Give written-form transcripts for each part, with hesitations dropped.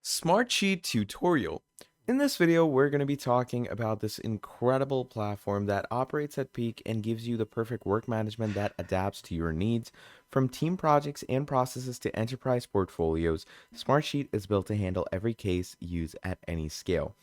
Smartsheet tutorial. In this video, we're going to be talking about this incredible platform that operates at peak and gives you the perfect work management that adapts to your needs. From team projects and processes to enterprise portfolios, Smartsheet is built to handle every case used at any scale.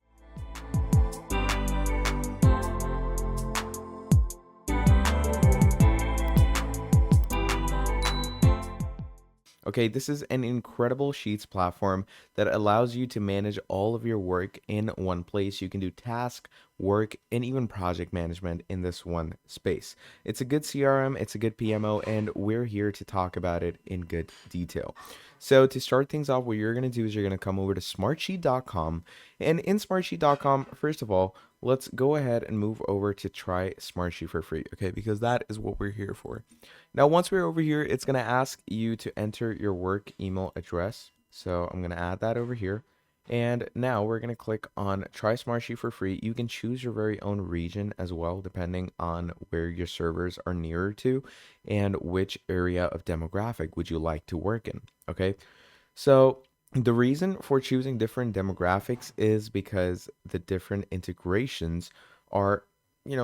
Okay, this is an incredible Sheets platform that allows you to manage all of your work in one place. You can do task, work, and even project management in this one space. It's a good CRM, it's a good PMO, and we're here to talk about it in good detail. So to start things off, what you're going to do is you're going to come over to smartsheet.com. And in smartsheet.com, first of all, let's go ahead and move over to try Smartsheet for free, okay? Because that is what we're here for. Now, once we're over here, it's going to ask you to enter your work email address. So I'm going to add that over here. And now we're going to click on try Smartsheet for free. You can choose your very own region as well, depending on where your servers are nearer to and which area of demographic would you like to work in. Okay. So the reason for choosing different demographics is because the different integrations are,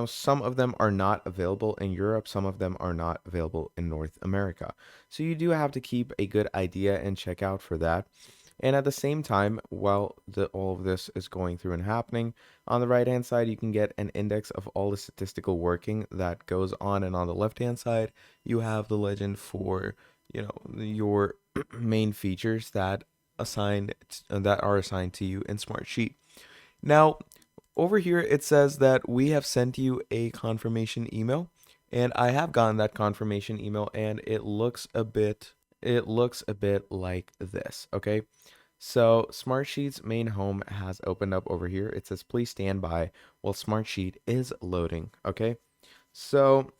some of them are not available in Europe, some of them are not available in North America. So you do have to keep a good idea and check out for that. And at the same time, while all of this is going through and happening, on the right hand side, you can get an index of all the statistical working that goes on. And on the left hand side, you have the legend for, your main features that are assigned to you in Smartsheet. Now, over here, it says that we have sent you a confirmation email, and I have gotten that confirmation email, and it looks a bit like this, okay? So Smartsheet's main home has opened up over here. It says, please stand by while Smartsheet is loading, okay? So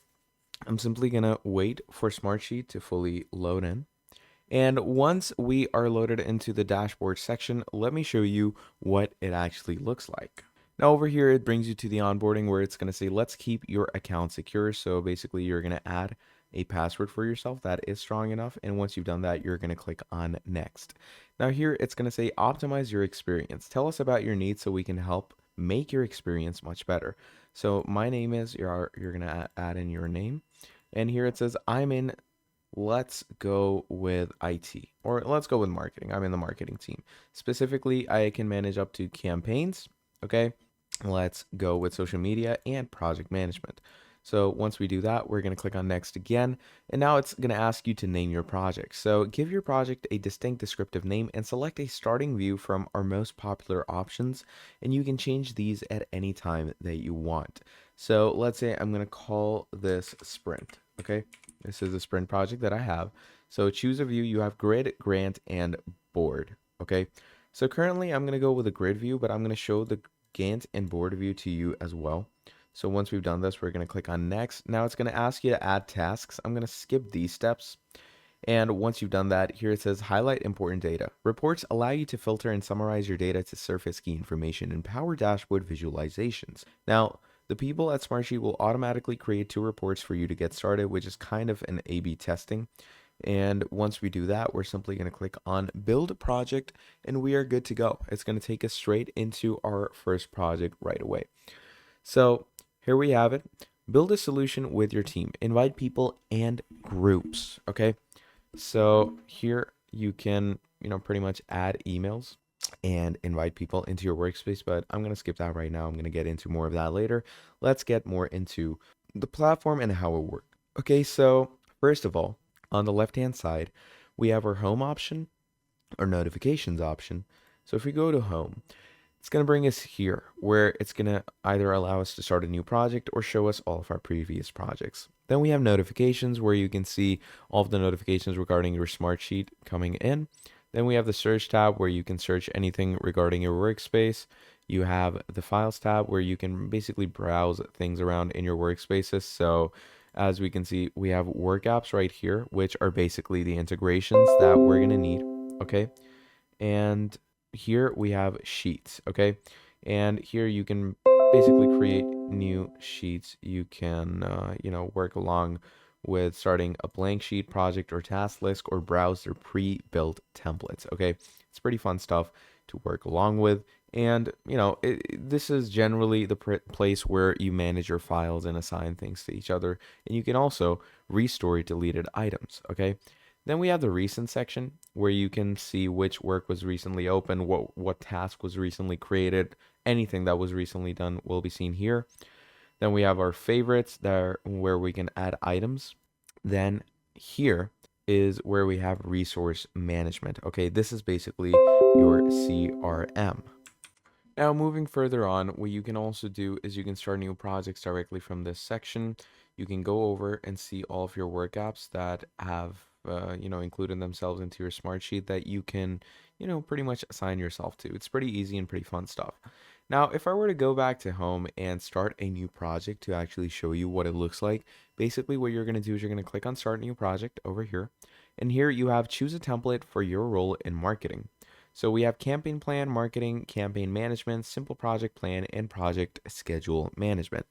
I'm simply gonna wait for Smartsheet to fully load in. And once we are loaded into the dashboard section, let me show you what it actually looks like. Now over here, it brings you to the onboarding where it's going to say, let's keep your account secure. So basically you're going to add a password for yourself that is strong enough. And once you've done that, you're going to click on next. Now here, it's going to say, optimize your experience. Tell us about your needs so we can help make your experience much better. So my name is, you're going to add in your name. And here it says, let's go with IT, or let's go with marketing. I'm in the marketing team. Specifically, I can manage up to campaigns. Okay. Let's go with social media and project management. So once we do that, we're going to click on next again. And now it's going to ask you to name your project. So give your project a distinct descriptive name and select a starting view from our most popular options. And you can change these at any time that you want. So let's say I'm going to call this sprint. Okay. This is a sprint project that I have. So choose a view. You have grid, grant, and board. Okay. So currently I'm going to go with a grid view, but I'm going to show the Gantt and board view to you as well. So once we've done this, we're going to click on next. Now it's going to ask you to add tasks. I'm going to skip these steps. And once you've done that, here it says highlight important data. Reports allow you to filter and summarize your data to surface key information in Power Dashboard visualizations. Now, the people at Smartsheet will automatically create 2 reports for you to get started, which is kind of an A/B testing. And once we do that, we're simply going to click on build project and we are good to go. It's going to take us straight into our first project right away. So here we have it. Build a solution with your team. Invite people and groups. Okay. So here you can, pretty much add emails and invite people into your workspace, but I'm going to skip that right now. I'm going to get into more of that later. Let's get more into the platform and how it works. Okay. So first of all, on the left-hand side, we have our home option, our notifications option. So if we go to home, it's going to bring us here where it's going to either allow us to start a new project or show us all of our previous projects. Then we have notifications where you can see all of the notifications regarding your Smartsheet coming in. Then we have the search tab where you can search anything regarding your workspace. You have the files tab where you can basically browse things around in your workspaces. So as we can see, we have work apps right here, which are basically the integrations that we're going to need. Okay. And here we have sheets. Okay. And here you can basically create new sheets. You can, work along with starting a blank sheet project or task list or browse their pre-built templates. Okay. It's pretty fun stuff. to work along with. And, this is generally the place where you manage your files and assign things to each other. And you can also restore deleted items, okay? Then we have the recent section where you can see which work was recently opened, what task was recently created, anything that was recently done will be seen here. Then we have our favorites there where we can add items. Then here is where we have resource management. Okay, this is basically your CRM. Now, moving further on, what you can also do is you can start new projects directly from this section. You can go over and see all of your work apps that have, included themselves into your Smartsheet that you can, pretty much assign yourself to. It's pretty easy and pretty fun stuff. Now, if I were to go back to home and start a new project to actually show you what it looks like, basically what you're going to do is you're going to click on Start New Project over here. And here you have choose a template for your role in marketing. So we have campaign plan, marketing, campaign management, simple project plan, and project schedule management.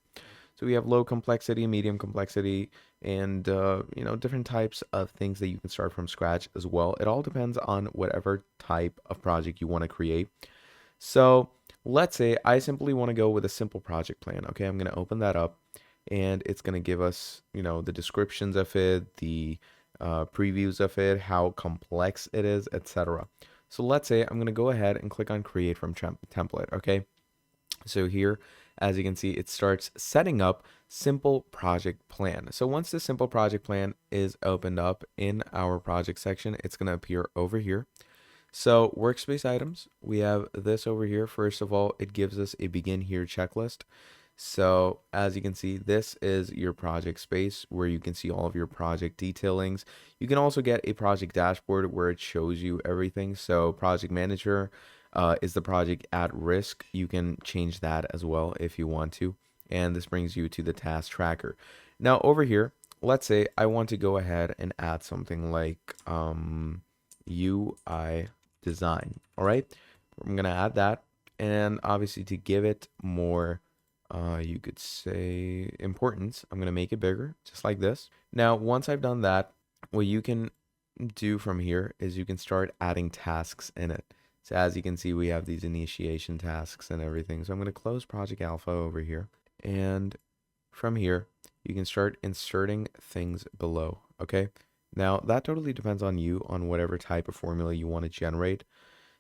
So we have low complexity, medium complexity, and different types of things that you can start from scratch as well. It all depends on whatever type of project you want to create. So let's say I simply want to go with a simple project plan. Okay, I'm going to open that up, and it's going to give us, the descriptions of it, the previews of it, how complex it is, etc. So let's say I'm going to go ahead and click on create from template. Okay. So here, as you can see, it starts setting up simple project plan. So once the simple project plan is opened up in our project section, it's going to appear over here. So workspace items, we have this over here. First of all, it gives us a begin here checklist. So as you can see, this is your project space where you can see all of your project detailings. You can also get a project dashboard where it shows you everything. So project manager is the project at risk. You can change that as well if you want to. And this brings you to the task tracker. Now over here, let's say I want to go ahead and add something like UI design. All right, I'm going to add that. And obviously to give it more you could say importance, I'm going to make it bigger, just like this. Now, once I've done that, what you can do from here is you can start adding tasks in it. So as you can see, we have these initiation tasks and everything. So I'm going to close Project Alpha over here. And from here, you can start inserting things below. Okay. Now, that totally depends on you, on whatever type of formula you want to generate.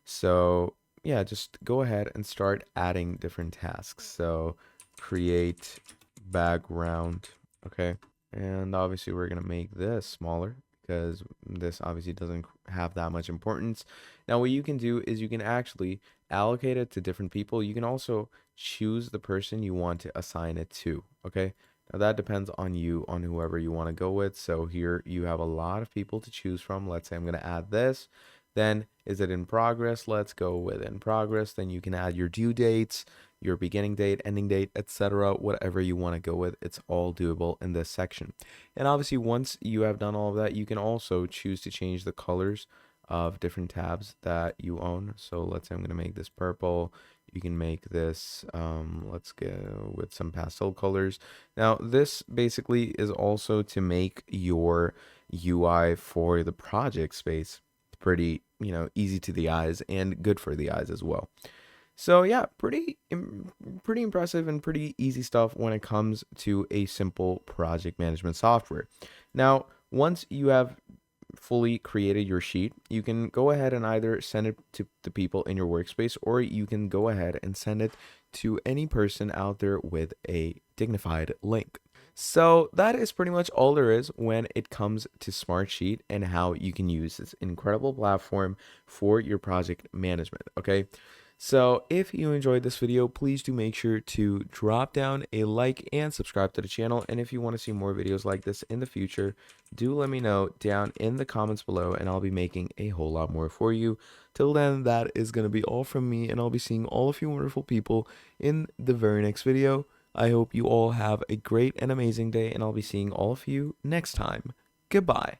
So yeah, just go ahead and start adding different tasks. So create background, okay? And obviously we're gonna make this smaller because this obviously doesn't have that much importance. Now what you can do is you can actually allocate it to different people. You can also choose the person you want to assign it to, okay? Now that depends on you, on whoever you want to go with. So here you have a lot of people to choose from. Let's say I'm going to add this. Then is it in progress? Let's go with in progress. Then you can add your due dates, your beginning date, ending date, etc. Whatever you want to go with, it's all doable in this section. And obviously once you have done all of that, you can also choose to change the colors of different tabs that you own. So let's say I'm going to make this purple. You can make this, let's go with some pastel colors. Now, this basically is also to make your UI for the project space pretty, easy to the eyes and good for the eyes as well. So yeah, pretty impressive and pretty easy stuff when it comes to a simple project management software. Now, once you have fully created your sheet, you can go ahead and either send it to the people in your workspace, or you can go ahead and send it to any person out there with a dignified link. So that is pretty much all there is when it comes to Smartsheet and how you can use this incredible platform for your project management. Okay. So if you enjoyed this video, please do make sure to drop down a like and subscribe to the channel. And if you want to see more videos like this in the future, do let me know down in the comments below, and I'll be making a whole lot more for you. Till then, that is going to be all from me, and I'll be seeing all of you wonderful people in the very next video. I hope you all have a great and amazing day, and I'll be seeing all of you next time. Goodbye.